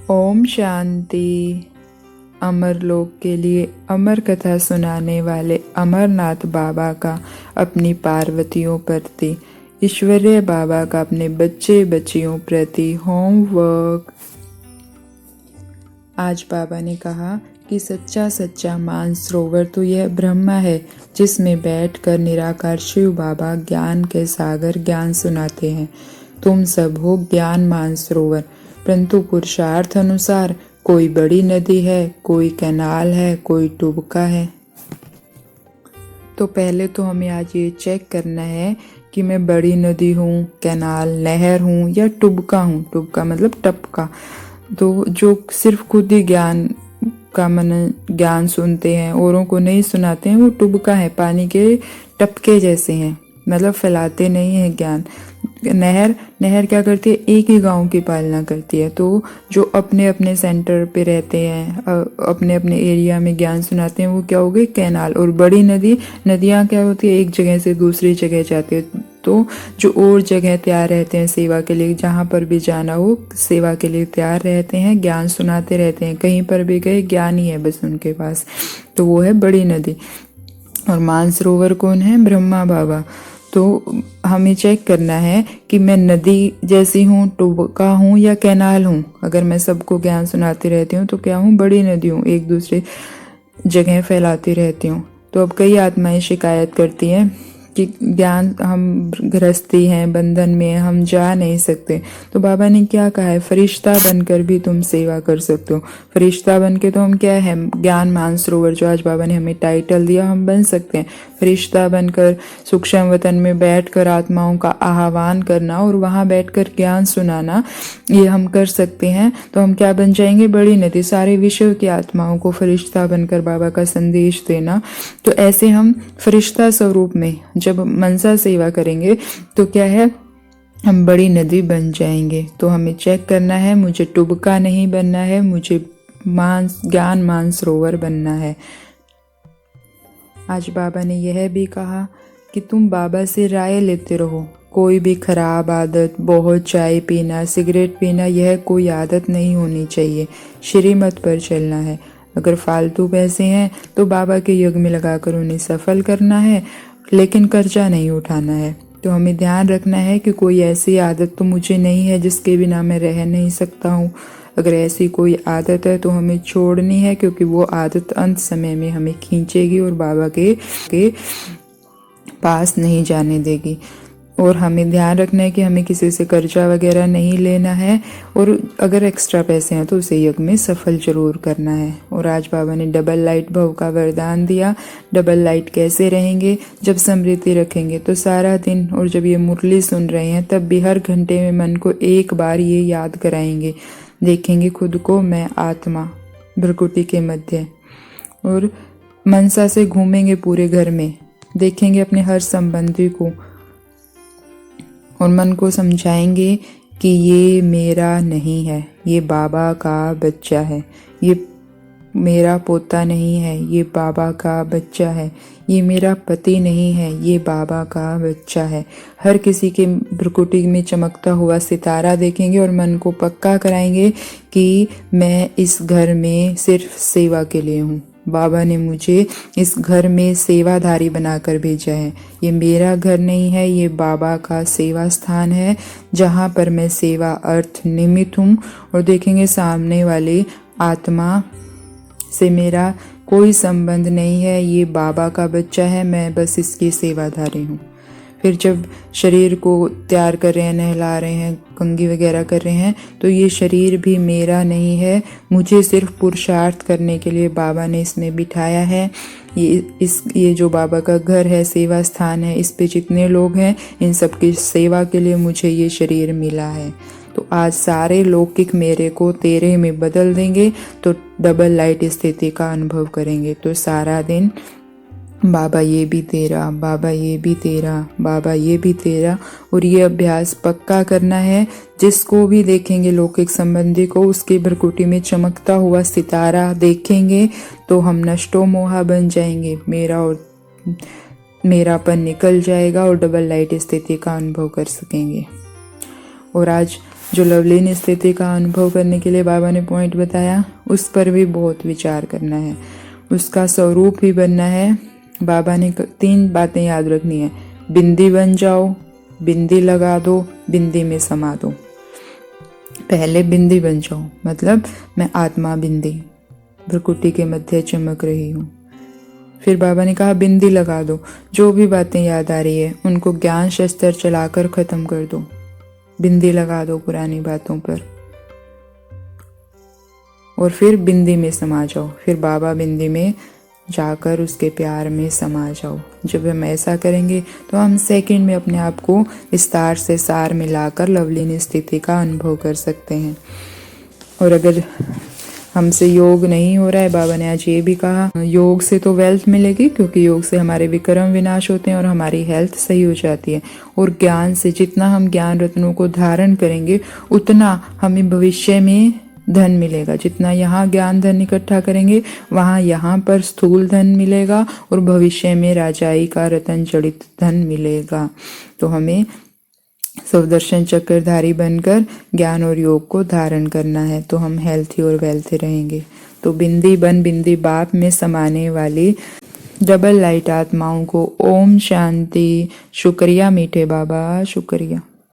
ओम शांति। अमरलोक के लिए अमर कथा सुनाने वाले अमरनाथ बाबा का अपनी पार्वतियों प्रति, ईश्वरीय बाबा का अपने बच्चे बच्चियों प्रति होमवर्क। आज बाबा ने कहा कि सच्चा सच्चा मानसरोवर तो यह ब्रह्मा है, जिसमें बैठकर निराकार शिव बाबा ज्ञान के सागर ज्ञान सुनाते हैं। तुम सब हो ज्ञान मानसरोवर, परंतु पुरुषार्थ अनुसार कोई बड़ी नदी है, कोई कैनाल है, कोई टुबका है। तो पहले तो हमें आज ये चेक करना है कि मैं बड़ी नदी हूँ, कैनाल, नहर हूँ या टुबका हूँ। टुबका मतलब टपका। तो जो सिर्फ खुद ही ज्ञान का मन ज्ञान सुनते हैं, औरों को नहीं सुनाते हैं, वो टुबका है, पानी के टपके जैसे हैं, मतलब फैलाते नहीं हैं ज्ञान। नहर क्या करती है? एक ही गांव की पालना करती है। तो जो अपने अपने सेंटर पे रहते हैं, अपने अपने एरिया में ज्ञान सुनाते हैं, वो क्या हो गई? कैनाल। और बड़ी नदियां क्या होती है? एक जगह से दूसरी जगह जाती है। तो जो और जगह तैयार रहते हैं सेवा के लिए, जहाँ पर भी जाना हो सेवा के लिए तैयार रहते हैं, ज्ञान सुनाते रहते हैं। कहीं पर भी गए ज्ञान ही है बस उनके पास, तो वो है बड़ी नदी। और मानसरोवर कौन है? ब्रह्मा बाबा। तो हमें चेक करना है कि मैं नदी जैसी हूँ, टुबका हूँ या कैनाल हूँ। अगर मैं सबको ज्ञान सुनाती रहती हूँ तो क्या हूँ? बड़ी नदी हूँ, एक दूसरे जगह फैलाती रहती हूँ। तो अब कई आत्माएं शिकायत करती हैं कि ज्ञान, हम गृहस्थी हैं, बंधन में हम जा नहीं सकते। तो बाबा ने क्या कहा है? फरिश्ता बनकर भी तुम सेवा कर सकते हो। फरिश्ता बन के तो हम क्या है? ज्ञान मानसरोवर, जो आज बाबा ने हमें टाइटल दिया, हम बन सकते हैं। फरिश्ता बनकर सूक्ष्म वतन में बैठकर आत्माओं का आह्वान करना और वहां बैठकर ज्ञान सुनाना, ये हम कर सकते हैं। तो हम क्या बन जाएंगे? बड़ी नदी। सारे विश्व की आत्माओं को फरिश्ता बनकर बाबा का संदेश देना। तो ऐसे हम फरिश्ता स्वरूप में जब मनसा सेवा करेंगे तो क्या है? हम बड़ी नदी बन जाएंगे। तो हमें चेक करना है, मुझे टुबका नहीं बनना है, मुझे ज्ञान मानसरोवर बनना है। आज बाबा ने यह भी कहा कि तुम बाबा से राय लेते रहो। कोई भी खराब आदत, बहुत चाय पीना, सिगरेट पीना, यह कोई आदत नहीं होनी चाहिए। श्रीमत पर चलना है। अगर फालतू पैसे हैं तो बाबा के युग में लगाकर उन्हें सफल करना है, लेकिन कर्जा नहीं उठाना है। तो हमें ध्यान रखना है कि कोई ऐसी आदत तो मुझे नहीं है जिसके बिना मैं रह नहीं सकता हूँ। अगर ऐसी कोई आदत है तो हमें छोड़नी है, क्योंकि वो आदत अंत समय में हमें खींचेगी और बाबा के पास नहीं जाने देगी। और हमें ध्यान रखना है कि हमें किसी से कर्जा वगैरह नहीं लेना है, और अगर एक्स्ट्रा पैसे हैं तो उसे यज्ञ में सफल जरूर करना है। और आज बाबा ने डबल लाइट भव का वरदान दिया। डबल लाइट कैसे रहेंगे? जब स्मृति रखेंगे तो सारा दिन, और जब ये मुरली सुन रहे हैं तब भी हर घंटे में मन को एक बार ये याद कराएंगे। देखेंगे खुद को मैं आत्मा, भ्रकुटी के मध्य। और मनसा से घूमेंगे पूरे घर में, देखेंगे अपने हर संबंधी को और मन को समझाएंगे कि ये मेरा नहीं है, ये बाबा का बच्चा है। ये मेरा पोता नहीं है, ये बाबा का बच्चा है। ये मेरा पति नहीं है, ये बाबा का बच्चा है। हर किसी के भ्रुकुटी में चमकता हुआ सितारा देखेंगे और मन को पक्का कराएंगे कि मैं इस घर में सिर्फ सेवा के लिए हूँ। बाबा ने मुझे इस घर में सेवाधारी बनाकर भेजा है। ये मेरा घर नहीं है, ये बाबा का सेवा स्थान है, जहाँ पर मैं सेवा अर्थ निमित्त हूँ। और देखेंगे सामने वाली आत्मा से मेरा कोई संबंध नहीं है, ये बाबा का बच्चा है, मैं बस इसकी सेवाधारी हूँ। फिर जब शरीर को तैयार कर रहे हैं, नहला रहे हैं, कंघी वगैरह कर रहे हैं, तो ये शरीर भी मेरा नहीं है, मुझे सिर्फ पुरुषार्थ करने के लिए बाबा ने इसमें बिठाया है। ये जो बाबा का घर है, सेवा स्थान है, इस पे जितने लोग हैं इन सब की सेवा के लिए मुझे ये शरीर मिला है। तो आज सारे लौकिक मेरे को तेरे में बदल देंगे, तो डबल लाइट स्थिति का अनुभव करेंगे। तो सारा दिन बाबा ये भी तेरा, बाबा ये भी तेरा, बाबा ये भी तेरा। और ये अभ्यास पक्का करना है। जिसको भी देखेंगे लौकिक संबंधी को, उसकी भ्रकुटी में चमकता हुआ सितारा देखेंगे तो हम नष्टो मोहा बन जाएंगे। मेरापन निकल जाएगा और डबल लाइट स्थिति का अनुभव कर सकेंगे। और आज जो लवलीन स्थिति का अनुभव करने के लिए बाबा ने पॉइंट बताया, उस पर भी बहुत विचार करना है, उसका स्वरूप ही बनना है। बाबा ने 3 बातें याद रखनी है। बिंदी बन जाओ, बिंदी लगा दो, बिंदी में समा दो। पहले बिंदी बन जाओ, मतलब मैं आत्मा बिंदी भ्रुकुटी के मध्य चमक रही हूँ। फिर बाबा ने कहा बिंदी लगा दो, जो भी बातें याद आ रही है उनको ज्ञान शस्त्र चलाकर खत्म कर दो। बिंदी लगा दो पुरानी बातों पर, और फिर बिंदी में समा जाओ। फिर बाबा बिंदी में जाकर उसके प्यार में समा जाओ। जब हम ऐसा करेंगे तो हम सेकंड में अपने आप को विस्तार से सार मिलाकर लवलीन स्थिति का अनुभव कर सकते हैं। और अगर हमसे योग नहीं हो रहा है, बाबा ने आज ये भी कहा, योग से तो वेल्थ मिलेगी, क्योंकि योग से हमारे विक्रम विनाश होते हैं और हमारी हेल्थ सही हो जाती है। और ज्ञान से जितना हम ज्ञान रत्नों को धारण करेंगे उतना हमें भविष्य में धन मिलेगा। जितना यहाँ ज्ञान धन इकट्ठा करेंगे वहाँ यहाँ पर स्थूल धन मिलेगा और भविष्य में राजाई का रतन जड़ित धन मिलेगा। तो हमें सुदर्शन चक्रधारी बनकर ज्ञान और योग को धारण करना है, तो हम हेल्थी और वेल्थी रहेंगे। तो बिंदी बन बिंदी बाप में समाने वाली डबल लाइट आत्माओं को ओम शांति। शुक्रिया मीठे बाबा, शुक्रिया।